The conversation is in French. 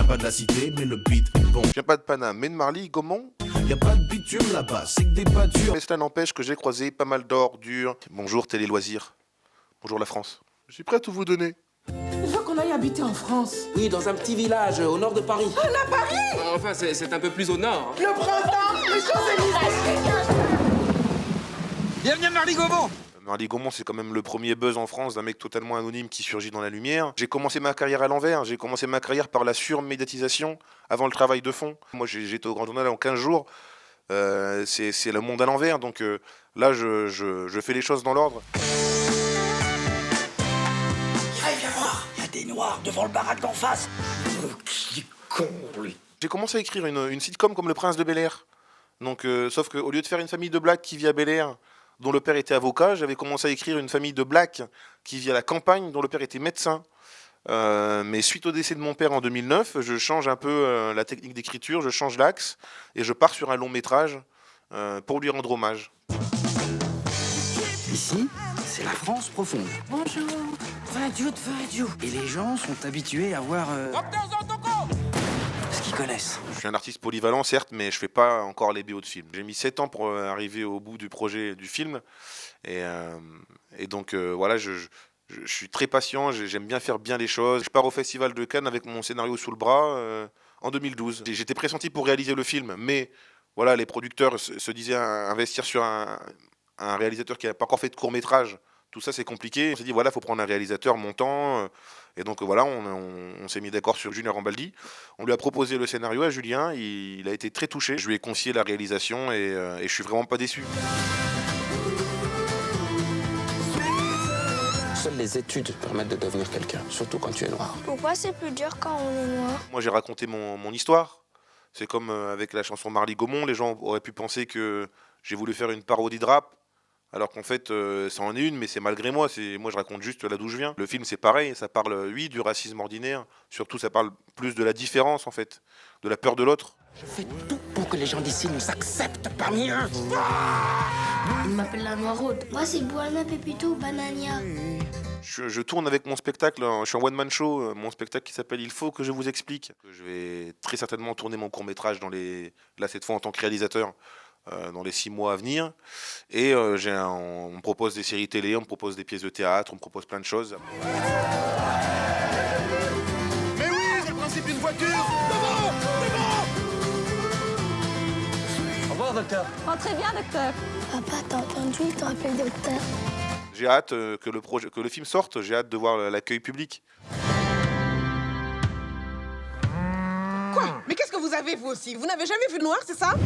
pas de la cité, mais le beat est bon. Je viens pas de Paname, mais de Marly, Gaumont. Y a pas de bitume là-bas, c'est que des pâtures. Mais cela n'empêche que j'ai croisé pas mal d'ordures. Bonjour Télé Loisirs. Bonjour la France. Je suis prêt à tout vous donner. Il faut qu'on aille habiter en France. Oui, dans un petit village au nord de Paris. Ah, là, Paris! Enfin, c'est un peu plus au nord. Le printemps, les Champs-Élysées! Bienvenue à Marly-Gaumont. Marly Gaumont, c'est quand même le premier buzz en France d'un mec totalement anonyme qui surgit dans la lumière. J'ai commencé ma carrière à l'envers. J'ai commencé ma carrière par la surmédiatisation avant le travail de fond. Moi, j'étais au Grand Journal en 15 jours. C'est le monde à l'envers. Donc là, je fais les choses dans l'ordre. Viens voir, il y a des noirs devant le baraque d'en face. Qui est con, lui. J'ai commencé à écrire une sitcom comme Le Prince de Bel-Air. Donc, sauf qu'au lieu de faire une famille de blacks qui vit à Bel-Air, dont le père était avocat, j'avais commencé à écrire une famille de blacks qui vit à la campagne, dont le père était médecin. Mais suite au décès de mon père en 2009, je change un peu la technique d'écriture, je change l'axe et je pars sur un long métrage pour lui rendre hommage. Ici, c'est la France profonde. Bonjour. Vadiou. Et les gens sont habitués à voir ce qu'ils connaissent. Je suis un artiste polyvalent, certes, mais je fais pas encore les BO de film. J'ai mis 7 ans pour arriver au bout du projet du film. Et donc, voilà, je suis très patient, j'aime bien faire bien les choses. Je pars au Festival de Cannes avec mon scénario sous le bras en 2012. J'étais pressenti pour réaliser le film, mais voilà, les producteurs se disaient investir sur un réalisateur qui n'a pas encore fait de court-métrage. Tout ça, c'est compliqué. On s'est dit, voilà, il faut prendre un réalisateur montant. Et donc, voilà, on s'est mis d'accord sur Julien Rambaldi. On lui a proposé le scénario à Julien. Il a été très touché. Je lui ai confié la réalisation et je suis vraiment pas déçu. Seules les études permettent de devenir quelqu'un, surtout quand tu es noir. Pourquoi c'est plus dur quand on est noir? Moi, j'ai raconté mon histoire. C'est comme avec la chanson Marly Gaumont. Les gens auraient pu penser que j'ai voulu faire une parodie de rap. Alors qu'en fait, ça en est une, mais c'est malgré moi. Moi, je raconte juste là d'où je viens. Le film, c'est pareil. Ça parle, oui, du racisme ordinaire. Surtout, ça parle plus de la différence, en fait. De la peur de l'autre. Je fais tout pour que les gens d'ici nous acceptent parmi eux. Il m'appelle la Noiraude. Moi, c'est Bouana Pépito Banania. Je tourne avec mon spectacle. Je suis en one-man show. Mon spectacle qui s'appelle Il faut que je vous explique. Je vais très certainement tourner mon court-métrage là, cette fois, en tant que réalisateur. Dans les 6 mois à venir. Et on me propose des séries télé, on me propose des pièces de théâtre, on me propose plein de choses. Mais oui, c'est le principe d'une voiture. Au revoir, docteur. Oh, très bien, docteur. Papa, t'as entendu? Il te rappelle docteur. J'ai hâte que le film sorte, j'ai hâte de voir l'accueil public. Quoi? Mais qu'est-ce que vous avez, vous aussi? Vous n'avez jamais vu de noir, c'est ça?